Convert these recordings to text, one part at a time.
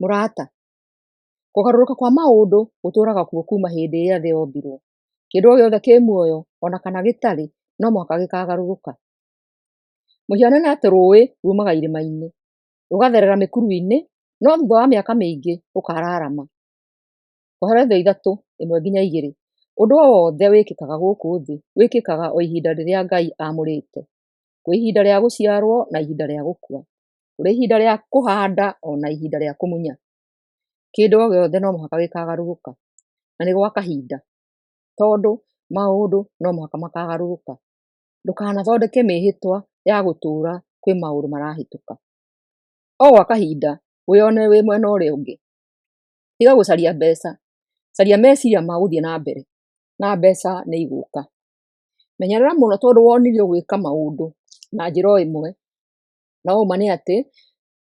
Mũrata, kũgarũrũka kwa maũndũ gũtũũraga kuo kuma hĩndĩ ĩrĩa thĩ yombirwo. Kĩndũ o gĩothe kĩ muoyo, ona kana gĩtarĩ, no mũhaka gĩkagarũrũka. Mũhiano nĩ atĩ rũĩ rumaga irĩma-inĩ, rũgatherera mĩkuru-inĩ, no thutha wa mĩaka mĩingĩ rũkararama. Tũhe ithatũ, ĩmwe nginya igĩrĩ. Ũndũ o wothe wĩkĩkaga gũkũ thĩ, wĩkĩkaga o ihinda rĩrĩa Ngai amũrĩte. Kwĩ ihinda rĩa gũciarwo na ihinda rĩa gũkua. Kũrĩ ihinda rĩa kũhanda ona ihinda rĩa kũmunya. Kĩndũ o gĩothe no mũhaka gĩkagarũrũka, na nĩ gwa kahinda, tondũ maũndũ no mũhaka makagarũrũka. Ndũkanathondeke mĩĩhĩtwa ya gũtũũra kwĩ maũndũ marahĩtũka. O gwa kahinda wĩyone wĩ mwena ũrĩa ũngĩ. Tiga gũcaria mbeca, caria meciria ma gũthiĩ na mbere, na mbeca nĩ igũka. Menyerera mũno tondũ wonirio gwĩka maũndũ na njĩra o ĩmwe, na wauma nĩ atĩ,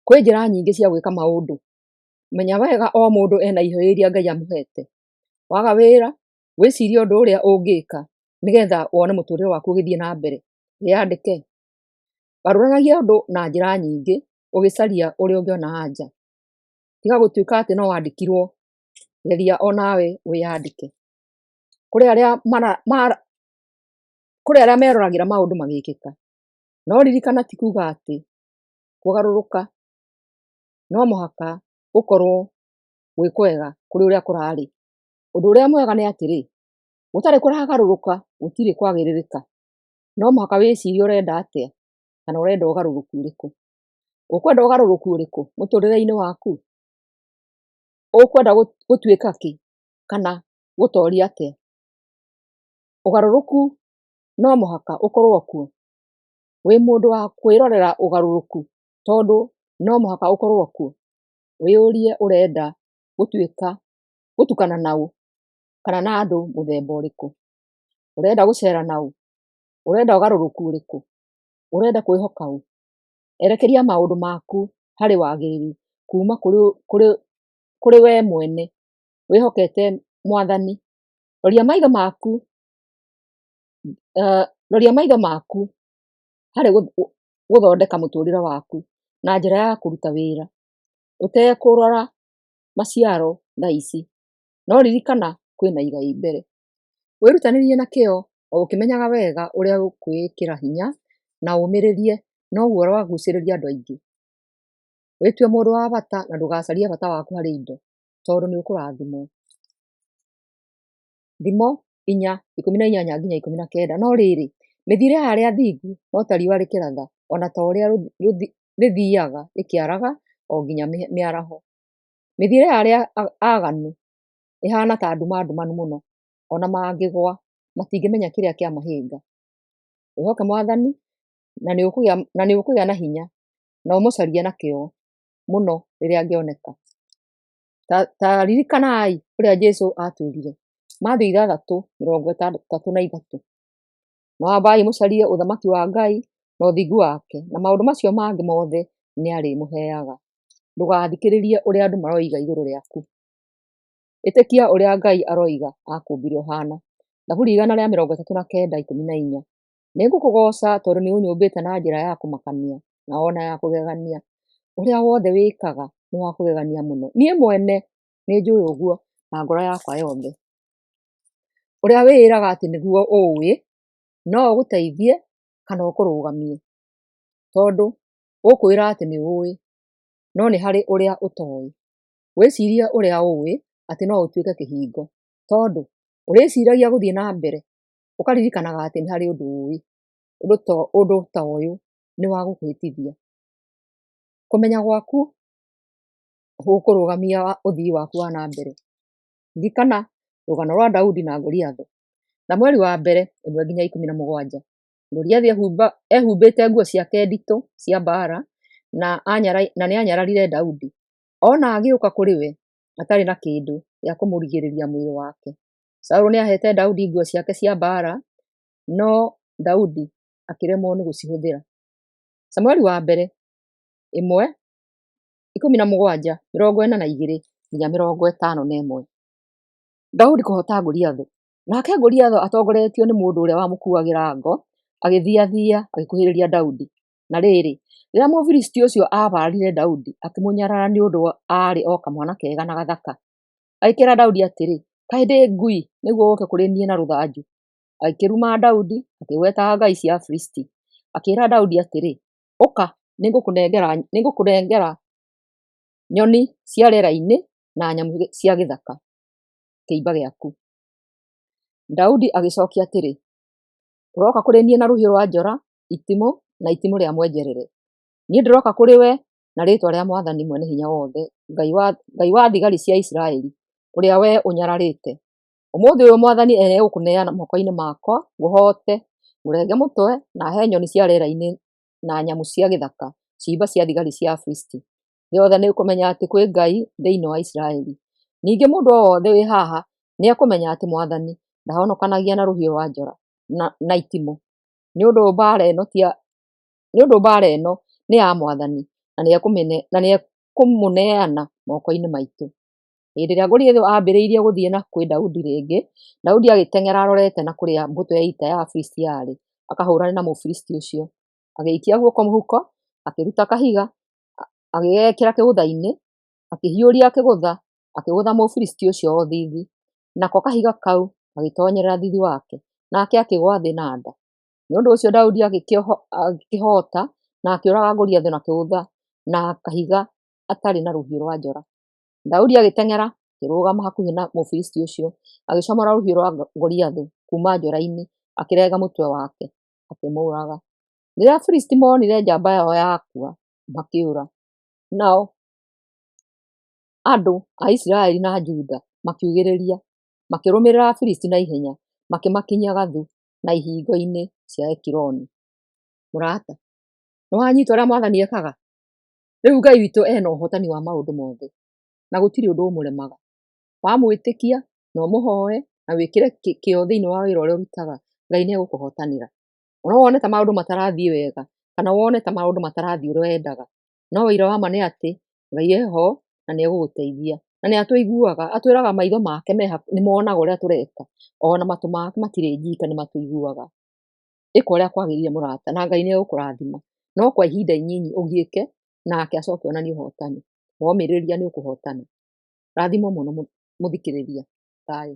kwĩ njĩra nyingĩ cia gwĩka maũndũ. Menya wega o mũndũ ena ihũrĩria Ngai amũhete. Waga wĩra, wĩcirie ũndũ ũrĩa ũngĩka nĩgetha wone mũtũrĩre waku ũgĩthiĩ na mbere. Wĩyandĩke. Garũranagia ũndũ na njĩra nyingĩ ũgĩcaria ũrĩa ũngĩona anja. Tiga gũtuĩka atĩ no wandĩkirwo, geria onawe wĩyandĩke. Kũrĩ arĩa meroragĩra maũndũ magĩkĩka, no ririkana ti kuga atĩ kũgarũrũka no mũhaka gũkorwo gwĩ kwega kũrĩ ũrĩa kũrarĩ. Ũndũ ũrĩa mwega nĩ atĩrĩ, gũtarĩ kũragarũrũka gũtirĩ kwagĩrĩrĩka. No mũhaka wĩcirie ũrenda atĩa, kana ũrenda ũgarũrũku ũrĩkũ. Ũkwenda ũgarũrũku ũrĩkũ mũtũrĩre-inĩ waku? Ũkwenda gũtuĩka kĩ, kana gũtoria atĩa? Ũgarũrũku no mũhaka ũkorwo kuo. Wĩ mũndũ wa kwĩrorera ũgarũrũku, tondũ no mũhaka ũkorwo kuo. Wĩyũrie ũrenda gũtukana na ũ, kana na andũ mũthemba ũrĩkũ. Ũrenda gũcera na ũ, ũrenda ũgarũrũku ũrĩkũ, ũrenda kwĩhoka ũ. Erekeria maũndũ maku harĩ wagĩrĩru kuma kũrĩ we mwene wĩhokete Mwathani. Roria maitho maku harĩ gũthondeka mũtũrĩre waku na njĩra ya kũruta wĩra, ũtekũrora maciaro thaa ici, no ririkana kwĩna igai mbere. Wĩrutanĩrie na kĩo o ũkĩmenyaga wega ũrĩa ũkwĩĩkĩra hinya na ũmĩrĩrie, noguo ũragucĩrĩria andũ aingĩ. Wĩtue mũndũ wa bata na ndũgacarie bata waku harĩ indo, tondũ nĩ ũkũrathimwo. Thimo 4:18-19. No rĩrĩ, mĩthiĩre ya arĩa athingu no ta riũa rĩkĩratha, ona ta ũrĩa rĩthiaga rĩkĩaraga o nginya mĩaraho. Mĩthiĩre ya arĩa aaganu ĩhana ta nduma ndumanu mũno, ona mangĩgwa matingĩmenya kĩrĩa kĩamahĩnga. Wĩhoke Mwathani na nĩ ũkũgĩa na hinya, na ũmũcarie na kĩo mũno rĩrĩa angĩoneka. Ta ririkanai ũrĩa Jesũ atwĩrire. Mathew 6:33. Na wambai mũcarie ũthamaki wa Ngai na ũthingu wake, na maũndũ macio mangĩ mothe nĩarĩmũheaga. Ndũgathikĩrĩrie ũrĩa andũ maroiga igũrũ rĩaku. Ĩtĩkia ũrĩa Ngai aroiga akũmbire ũhana. Zaburi 139:14. Nĩngũkũgoca tondũ nĩũnyũmbĩte na njĩra ya kũmakania na ona ya kũgegania. Ũrĩa wothe wĩkaga nĩ wa kũgegania mũno. Niĩ mwene nĩnjũĩ ũguo na ngoro yakwa yothe. Ũrĩa wĩĩraga atĩ nĩguo ũũĩ, no ũgũteithie kana ũkũrũgamie. Tondũ ũkwĩra atĩ nĩ ũĩ, no nĩ harĩ ũrĩa ũtoĩ. Wĩcirie ũrĩa ũĩ atĩ no ũtuĩke kĩhingo, tondũ ũrĩciragia gũthiĩ na mbere, ũkaririkanaga atĩ nĩ harĩ ũndũ ũĩ. Ũndũ ta ũyũ nĩ wa gũkwĩtithia. Kũmenya gwaku gũkũrũgamia ũthii waku wa na mbere. Ririkana rũgano rwa Daudi na Goliath. Samueli wa mbere 1:17. Goliath ehumbĩte nguo ciake nditũ cia mbaara na nĩanyararire Daudi. Ona agĩũka kũrĩ we atarĩ na kĩndũ gĩa kũmũrigĩrĩria mwĩrĩ wake. Saũlũ nĩahete Daudi nguo ciake cia mbaara, no Daudi akĩremwo nĩ gũcihũthĩra. Samueli wa mbere 1:17-42-51. Daudi kũhota Goliath. Nake Goliath atongoretio nĩ mũndũ ũrĩa wamũkuagĩra ngo, agĩthiathia agĩkuhĩrĩria Daudi. Na rĩrĩ, rĩrĩa Mũfilisti ũcio abarire Daudi akĩmũnyarara nĩ ũndũ arĩ o kamwana kega na gathaka, agĩkĩra Daudi atĩrĩ, kaĩ ndĩ ngui nĩguo ũke kũrĩ niĩ na rũthanju? Agĩkĩruma Daudi akĩgwetaga ngai cia Afilisti, akĩĩra Daudi atĩrĩ, ũka nĩngũkũnengera nyoni cia rĩera-inĩ na nyamũ cia gĩthaka kĩimba gĩaku. Daudi agĩcokia atĩrĩ, ũroka kũrĩ niĩ na rũhiũ rwa njora, itimũ na itimũ rĩa mwenjerere. Niĩ ndĩroka kũrĩ we na rĩĩtwa rĩa Mwathani Mwene-Hinya-Wothe, Ngai wa thigari cia Isiraeli, ũrĩa we ũnyararĩte. Ũmũthĩ ũyũ Mwathani egũkũneana moko-inĩ makwa, ngũhoote, ngũrenge mũtwe na he nyoni cia rĩera-inĩ na nyamũ cia gĩthaka, ciimba cia thigari cia Afilisti. Thĩ yothe nĩĩkũmenya atĩ kwĩ Ngai thĩinĩ wa Isiraeli. Ningĩ mũndũ o wothe wĩ haha nĩekũmenya atĩ Mwathani ndahonokanagia na rũhiũ rwa njora na itimũ, nĩ ũndũ mbaara ĩno nĩ ya Mwathani na nĩekũmũneana moko-inĩ maitũ. Hĩndĩ ĩrĩa Goliathũ aambĩrĩirie gũthiĩ na kwĩ Daudi rĩngĩ, Daudi agĩteng'era arorete na kũrĩa mbũtũ ya ita ya Afilisti yarĩ, akahũũrane na Mũfilisti ũcio. Agĩikia guoko mũhuko, akĩruta kahiga, agĩgekĩra kĩgũtha-inĩ, akĩhiũria kĩgũtha, akĩgũtha Mũfilisti ũcio o thiithi. Nako kahiga kau gagĩtoonyerera thiithi wake, nake akĩgũa thĩ na nda. Nĩ ũndũ ũcio Daudi agĩkĩhoota na akĩũraga Goliathũ na kĩgũtha na kahiga atarĩ na rũhiũ rwa njora. Daudi agĩteng'era akĩrũgama hakuhĩ na Mũfilisti ũcio, agĩcomora rũhiũ rwa Goliathũ kuuma njora-inĩ, akĩrenga mũtwe wake, akĩmũũraga. Rĩrĩa Afilisti monire njamba yao yakua, makĩũra. Nao andũ a Isiraeli na Juda makiugĩrĩria, makĩrũmĩrĩra Afilisti na ihenya, makĩmakinyia gathu na ihingo-inĩ cia Ekironi. Mũrata, nĩwanyita ũrĩa Mwathani ekaga? Rĩu Ngai witũ ena ũhotani wa maũndũ mothe, na gũtirĩ ũndũ ũmũremaga. Wamwĩtĩkia na ũmũhoe na wĩkĩre kĩo thĩinĩ wa wĩra ũrĩa ũrutaga, Ngai nĩegũkũhotanĩra. No wone ta maũndũ matarathiĩ wega, kana wone ta maũndũ matarathiĩ ũrĩa wendaga, no ũira wa ma nĩ atĩ Ngai eho na nĩegũgũteithia, na nĩatũiguaga, atwĩraga maitho make nĩmonaga ũrĩa tũreka, ona matũ make matirĩ njika nĩmatũiguaga. Ĩka ũrĩa kwagĩrĩire mũrata, na Ngai nĩegũkũrathima, no kwa ihinda inyinyi ũgiĩke, nake acoke onanie ũhotani. Womĩrĩria nĩũkũhotana. Rathimwo mũno mũthikĩrĩria. Thayũ.